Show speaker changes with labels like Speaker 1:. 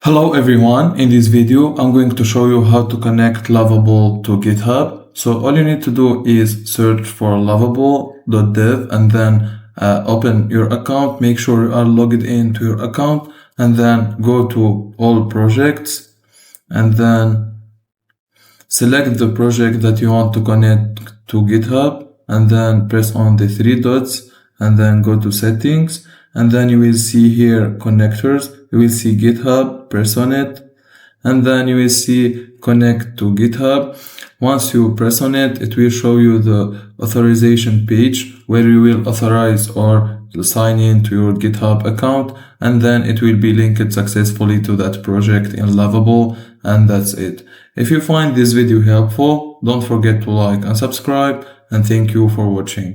Speaker 1: Hello everyone, in this video I'm going to show you how to connect Lovable to GitHub. So all you need to do is search for lovable.dev and then open your account, make sure you are logged into your account, and then go to all projects and then select the project that you want to connect to GitHub and then press on the three dots and then go to settings, and then you will see here connectors. You will see GitHub, press on it, and then you will see connect to GitHub. Once you press on it, it will show you the authorization page where you will authorize or sign in to your GitHub account, and then it will be linked successfully to that project in Lovable, and that's it. If you find this video helpful, don't forget to like and subscribe, and thank you for watching.